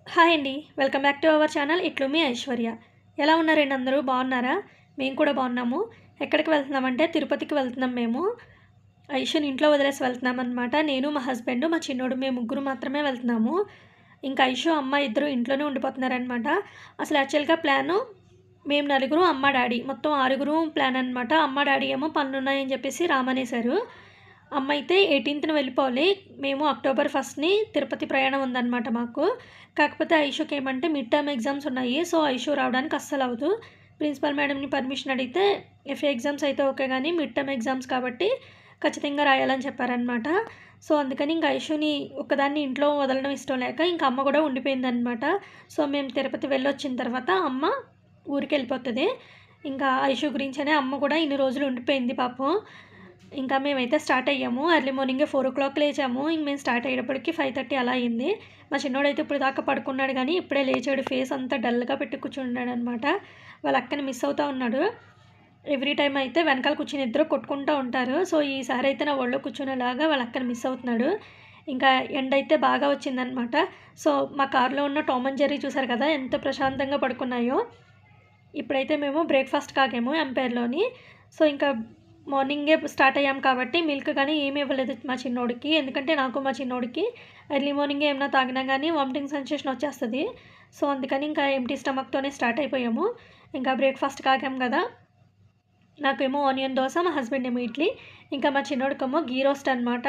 Hi అండి. Welcome back to our channel. ఇట్లు మీ ఐశ్వర్య. ఎలా ఉన్నారండి అందరూ? బాగున్నారా? మేము కూడా బాగున్నాము. ఎక్కడికి వెళ్తున్నామంటే తిరుపతికి వెళ్తున్నాం మేము. ఐషుని ఇంట్లో వదిలేసి వెళ్తున్నామన్నమాట. నేను, మా హస్బెండ్, మా చిన్నోడు మేము ముగ్గురు మాత్రమే వెళ్తున్నాము. ఇంకా ఐషు, అమ్మ ఇద్దరు ఇంట్లోనే ఉండిపోతున్నారనమాట. అసలు యాక్చువల్‌గా ప్లాను మేము నలుగురు, అమ్మ, డాడీ మొత్తం ఆరుగురు ప్లాన్ అనమాట. అమ్మ, డాడీ ఏమో పనులున్నాయని చెప్పేసి రామనేశారు. అమ్మ అయితే 18న వెళ్ళిపోవాలి. మేము అక్టోబర్ 1ని తిరుపతి ప్రయాణం ఉందన్నమాట మాకు. కాకపోతే ఐషుకి ఏమంటే మిడ్ టర్మ్ ఎగ్జామ్స్ ఉన్నాయి. సో, ఐషు రావడానికి అస్సలవ్వదు. ప్రిన్సిపల్ మేడంని పర్మిషన్ అడిగితే ఎఫ్ఏ ఎగ్జామ్స్ అయితే ఓకే గానీ మిడ్ టర్మ్ ఎగ్జామ్స్ కాబట్టి ఖచ్చితంగా రాయాలని చెప్పారనమాట. సో, అందుకని ఇంక ఐషుని ఒక్కదాన్ని ఇంట్లో వదలడం ఇష్టం లేక ఇంక అమ్మ కూడా ఉండిపోయిందనమాట. సో, మేము తిరుపతి వెళ్ళొచ్చిన తర్వాత అమ్మ ఊరికెళ్ళిపోతది. ఇంకా ఐషు గురించనే అమ్మ కూడా ఇన్ని రోజులు ఉండిపోయింది పాపం. ఇంకా మేమైతే స్టార్ట్ అయ్యాము. ఎర్లీ మార్నింగే 4:00 లేచాము. ఇంక మేము స్టార్ట్ అయ్యేటప్పటికి 5:30 అలా అయింది. మా చిన్నోడైతే ఇప్పుడు దాకా పడుకున్నాడు గానీ ఇప్పుడే లేచాడు. ఫేస్ అంతా డల్‌గా పెట్టి కూర్చున్నాడనమాట. వాళ్ళ అక్కని మిస్ అవుతా ఉన్నాడు. ఎవ్రీ టైమ్ అయితే వెనకాల కూర్చొని ఇద్దరు కొట్టుకుంటూ ఉంటారు. సో, ఈసారి అయితే నా ఒళ్ళో కూర్చునేలాగా వాళ్ళ అక్కని మిస్ అవుతున్నాడు. ఇంకా ఎండ అయితే బాగా వచ్చిందనమాట. సో, మా కార్‌లో ఉన్న టామ్ అండ్ జెర్రీ చూసారు కదా ఎంత ప్రశాంతంగా పడుకున్నాయో. ఇప్పుడైతే మేము బ్రేక్‌ఫాస్ట్‌కి ఆగాము ఎంపైర్‌లోని. సో, ఇంకా మార్నింగే స్టార్ట్ అయ్యాం కాబట్టి మిల్క్ కానీ ఏమి ఇవ్వలేదు మా చిన్నోడికి. ఎందుకంటే నాకు మా చిన్నోడికి ఎర్లీ మార్నింగే ఏమన్నా తాగినా గానీ వామిటింగ్ సెన్సేషన్ వచ్చేస్తది. సో, అందుకని ఇంకా ఎంప్టీ స్టమక్‌తోనే స్టార్ట్ అయిపోయాము. ఇంకా బ్రేక్‌ఫాస్ట్‌కి ఆగాం కదా! నాకేమో ఆనియన్ దోస, మా హస్బెండ్ ఏమో ఇడ్లీ, ఇంకా మా చిన్నోడికేమో ఘీ రోస్ట్ అనమాట.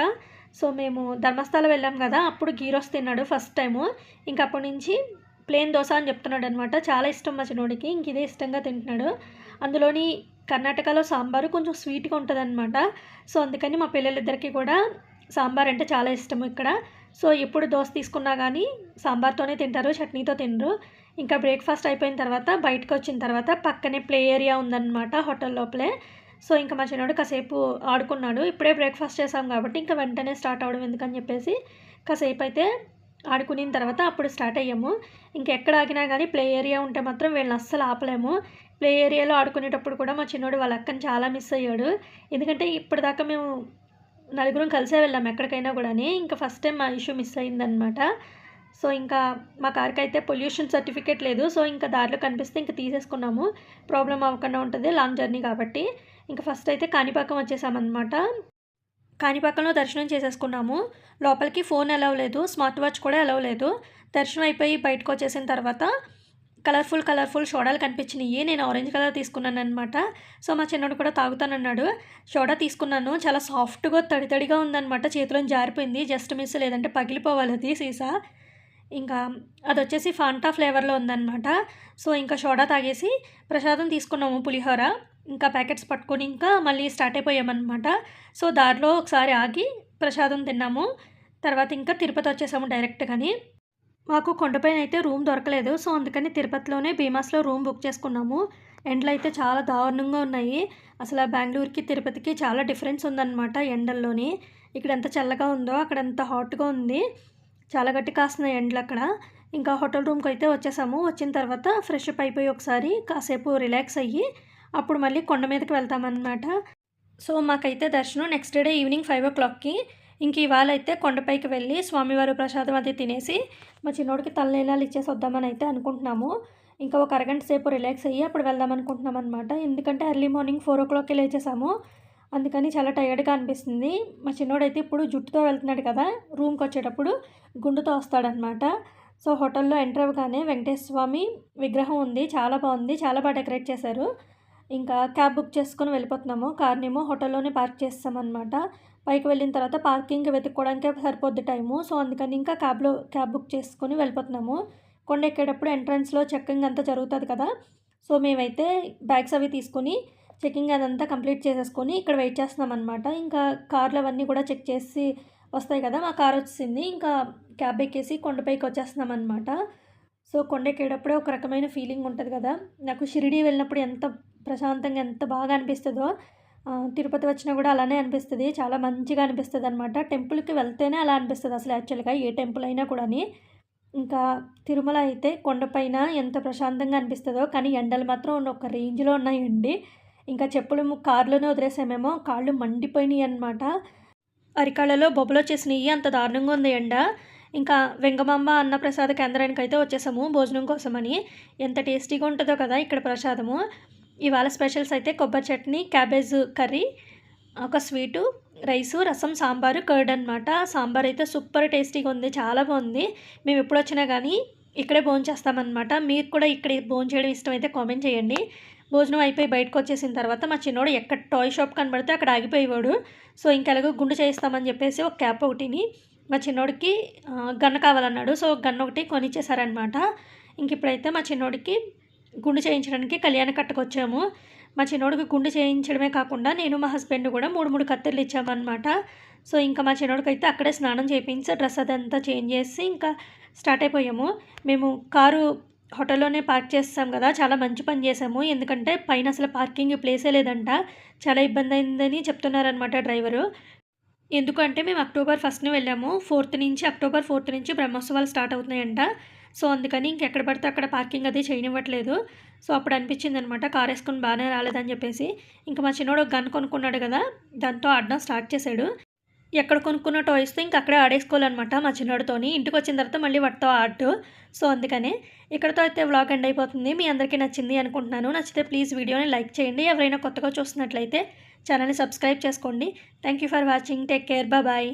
సో, మేము ధర్మస్థల వెళ్ళాం కదా! అప్పుడు ఘీ రోస్ట్ తిన్నాడు ఫస్ట్ టైము. ఇంక అప్పటి నుంచి ప్లెయిన్ దోస అని చెప్తున్నాడనమాట. చాలా ఇష్టం మా చిన్నోడికి. ఇంక ఇదే ఇష్టంగా తింటున్నాడు. అందులోని కర్ణాటకలో సాంబారు కొంచెం స్వీట్‌గా ఉంటదనమాట. సో, అందుకని మా పిల్లలిద్దరికీ కూడా సాంబార్ అంటే చాలా ఇష్టము ఇక్కడ. సో, ఎప్పుడు దోస తీసుకున్నా గానీ సాంబార్‌తోనే తింటారు, చట్నీతో తినరు. ఇంకా బ్రేక్‌ఫాస్ట్ అయిపోయిన తర్వాత బయటకొచ్చిన తర్వాత పక్కనే ప్లే ఏరియా ఉందనమాట హోటల్ లోపలే. సో, ఇంక మా చిన్నోడు కాసేపు ఆడుకున్నాడు. ఇప్పుడే బ్రేక్‌ఫాస్ట్ చేసాం కాబట్టి ఇంక వెంటనే స్టార్ట్ అవ్వడం ఎందుకని చెప్పేసి కాసేపయితే ఆడుకునిన తర్వాత అప్పుడు స్టార్ట్ అయ్యాము. ఇంకెక్కడ ఆగినా గానీ ప్లే ఏరియా ఉంటే మాత్రం వీళ్ళని అస్సలు ఆపలేము. ప్లే ఏరియాలో ఆడుకునేటప్పుడు కూడా మా చిన్నోడు వాళ్ళ అక్కని చాలా మిస్ అయ్యాడు. ఎందుకంటే ఇప్పటిదాకా మేము నలుగురం కలిసే వెళ్ళాం ఎక్కడికైనా కూడాని. ఇంకా ఫస్ట్ టైమ్ మా ఇష్యూ మిస్ అయిందనమాట. సో, ఇంకా మా కార్‌కైతే పొల్యూషన్ సర్టిఫికేట్ లేదు. సో, ఇంకా దారిలో కనిపిస్తే ఇంక తీసేసుకున్నాము. ప్రాబ్లమ్ అవ్వకుండా ఉంటది లాంగ్ జర్నీ కాబట్టి. ఇంక ఫస్ట్ అయితే కాణిపాకం వచ్చేసామనమాట. కాణిపాకంలో దర్శనం చేసేసుకున్నాము. లోపలికి ఫోన్ అలౌ లేదు. స్మార్ట్ వాచ్ కూడా అలౌ లేదు. దర్శనం అయిపోయి బయటకొచ్చేసిన తర్వాత కలర్ఫుల్ సోడాలు కనిపించినియి. నేను ఆరెంజ్ కలర్ తీసుకున్నాననమాట. సో, మా చిన్నోడు కూడా తాగుతానన్నాడు. సోడా తీసుకున్నాను. చాలా సాఫ్ట్‌గా తడిగా ఉందనమాట. చేతిలోంచి జారిపోయింది. జస్ట్ మిస్ లేదంటే పగిలిపోవాలది సీసా. ఇంకా అదొచ్చేసి ఫాంటా ఫ్లేవర్‌లో ఉందనమాట. సో, ఇంకా సోడా తాగేసి ప్రసాదం తీసుకున్నాము పులిహోర. ఇంకా ప్యాకెట్స్ పట్టుకొని ఇంకా మళ్ళీ స్టార్ట్ అయిపోయామనమాట. సో, దారిలో ఒకసారి ఆగి ప్రసాదం తిన్నాము. తర్వాత ఇంకా తిరుపతి వచ్చేసాము డైరెక్ట్‌గాని. మాకు కొండపైనయితే రూమ్ దొరకలేదు. సో, అందుకని తిరుపతిలోనే భీమాస్‌లో రూమ్ బుక్ చేసుకున్నాము. ఎండలైతే చాలా దారుణంగా ఉన్నాయి. అసల బెంగుళూరుకి, తిరుపతికి చాలా డిఫరెన్స్ ఉందనమాట ఎండల్లోని. ఇక్కడెంత చల్లగా ఉందో అక్కడంత హాట్‌గా ఉంది. చాలా గట్టి కాస్తున్నాయి ఎండలక్కడ. ఇంకా హోటల్ రూమ్‌కైతే వచ్చేసాము. వచ్చిన తర్వాత ఫ్రెష్ అప్ అయిపోయి ఒకసారి కాసేపు రిలాక్స్ అయ్యి, అప్పుడు మళ్ళీ కొండ మీదకి వెళ్తామనమాట. సో, మాకైతే దర్శనం నెక్స్ట్ డే ఈవినింగ్ 5:00కి. ఇంక ఇవాళైతే కొండపైకి వెళ్ళి స్వామివారి ప్రసాదం అది తినేసి, మా చిన్నోడికి తలనీలాలు ఇచ్చేసి వద్దామని అయితే అనుకుంటున్నాము. ఇంకా ఒక అరగంట సేపు రిలాక్స్ అయ్యి అప్పుడు వెళ్దాం అనుకుంటున్నామనమాట. ఎందుకంటే ఎర్లీ మార్నింగ్ 4:00కే లేచేసాము. అందుకని చాలా టయర్డ్‌గా అనిపిస్తుంది. మా చిన్నోడైతే ఇప్పుడు జుట్టుతో వెళ్తున్నాడు కదా! రూమ్‌కొచ్చేటప్పుడు గుండుతో వస్తాడనమాట. సో, హోటల్‌లో ఎంటర్ అవ్వగానే వెంకటేశ్వర స్వామి విగ్రహం ఉంది. చాలా బాగుంది. చాలా బాగా డెకరేట్ చేశారు. ఇంకా క్యాబ్ బుక్ చేసుకొని వెళ్ళిపోతున్నాము. కార్‌నేమో హోటల్‌లోనే పార్క్ చేసేసామనమాట. పైకి వెళ్ళిన తర్వాత పార్కింగ్ వెతుక్కోవడానికే సరిపోద్ది టైము. సో, అందుకని ఇంకా క్యాబ్ బుక్ చేసుకొని వెళ్ళిపోతున్నాము. కొండ ఎక్కేటప్పుడు ఎంట్రన్స్‌లో చెకింగ్ అంతా జరుగుతది కదా! సో, మేమైతే బ్యాగ్స్ అవి తీసుకొని చెకింగ్ అదంతా కంప్లీట్ చేసేసుకొని ఇక్కడ వెయిట్ చేస్తున్నామనమాట. ఇంకా కార్లు అవన్నీ కూడా చెక్ చేసి వస్తాయి కదా! మా కార్ వచ్చేసింది. ఇంకా క్యాబ్ ఎక్కేసి కొండపైకి వచ్చేస్తున్నామనమాట. సో, కొండెక్కేటప్పుడే ఒక రకమైన ఫీలింగ్ ఉంటది కదా! నాకు షిరిడీ వెళ్ళినప్పుడు ఎంత ప్రశాంతంగా ఎంత బాగా అనిపిస్తదో, తిరుపతి వచ్చినా కూడా అలానే అనిపిస్తది. చాలా మంచిగా అనిపిస్తదనమాట. టెంపుల్‌కి వెళ్తేనే అలా అనిపిస్తది అసలు యాక్చువల్‌గా ఏ టెంపుల్ అయినా కూడాని. ఇంకా తిరుమల అయితే కొండపైన ఎంత ప్రశాంతంగా అనిపిస్తదో, కానీ ఎండలు మాత్రం ఒక రేంజ్‌లో ఉన్నాయండి. ఇంకా చెప్పులు కార్‌లోనే వదిలేసామేమో కాళ్ళు మండిపోయినాయనమాట. అరికాళ్ళలో బొబ్బలొచ్చేసినియి. అంత దారుణంగా ఉంది ఎండ. ఇంకా వెంగమాంబ అన్నప్రసాద కేంద్రానికి అయితే వచ్చేసాము భోజనం కోసమని. ఎంత టేస్టీగా ఉంటుందో కదా ఇక్కడ ప్రసాదము. ఇవాళ స్పెషల్స్ అయితే కొబ్బరి చట్నీ, క్యాబేజ్ కర్రీ, ఒక స్వీటు, రైసు, రసం, సాంబారు, కర్డ్ అనమాట. సాంబార్ అయితే సూపర్ టేస్టీగా ఉంది, చాలా బాగుంది. మేము ఎప్పుడు వచ్చినా కానీ ఇక్కడే భోంచేస్తామన్నమాట. మీరు కూడా ఇక్కడ భోంచేయడం ఇష్టమైతే కామెంట్ చేయండి. భోజనం అయిపోయి బయటకు వచ్చేసిన తర్వాత మా చిన్నోడు ఎక్కడ టాయ్ షాప్ కనబడితే అక్కడ ఆగిపోయేవాడు. సో ఇంకెలాగో గుండు చేయిస్తామని చెప్పేసి ఒక క్యాప్ ఒకటిని, మా చిన్నోడికి గన్ను కావాలన్నాడు. సో గన్ను ఒకటి కొనిచ్చేసారనమాట. ఇంక ఇప్పుడైతే మా చిన్నోడికి గుండు చేయించడానికి కళ్యాణ కట్టకొచ్చాము. మా చిన్నోడికి గుండు చేయించడమే కాకుండా నేను మా హస్బెండ్ కూడా 3 కత్తెరలు ఇచ్చామన్నమాట. సో ఇంకా మా చిన్నోడికి అయితే అక్కడే స్నానం చేయించి డ్రెస్ అదంతా చేంజ్ చేసి ఇంకా స్టార్ట్ అయిపోయాము. మేము కారు హోటల్లోనే పార్క్ చేస్తాం కదా, చాలా మంచి పని చేసాము. ఎందుకంటే పైన అసలు పార్కింగ్ ప్లేసే లేదంట, చాలా ఇబ్బంది అయిందని చెప్తున్నారనమాట డ్రైవరు. ఎందుకంటే మేము అక్టోబర్ 1న వెళ్ళాము. అక్టోబర్ 4 నుంచి బ్రహ్మోత్సవాలు స్టార్ట్ అవుతున్నాయంట. సో అందుకని ఇంకెక్కడ పడితే అక్కడ పార్కింగ్ అది చేయనివ్వట్లేదు. సో అప్పుడు అనిపించింది అనమాట కార్ వేసుకొని బాగానే రాలేదని చెప్పేసి. ఇంకా మా చిన్నోడు గన్ కొనుక్కున్నాడు కదా, దాంతో ఆడడం స్టార్ట్ చేశాడు. ఎక్కడ కొనుక్కున్న టాయ్స్తో ఇంకా అక్కడే ఆడేసుకోవాలన్నమాట మా చిన్నోడితోని. ఇంటికి వచ్చిన తర్వాత మళ్ళీ వాటితో ఆడు. సో అందుకనే ఇక్కడతో అయితే వ్లాగ్ ఎండ్ అయిపోతుంది. మీ అందరికీ నచ్చింది అనుకుంటున్నాను. నచ్చితే ప్లీజ్ వీడియోని లైక్ చేయండి. ఎవరైనా కొత్తగా చూస్తున్నట్లయితే ఛానల్ని సబ్స్క్రైబ్ చేసుకోండి. Thank you for watching. Take care. Bye.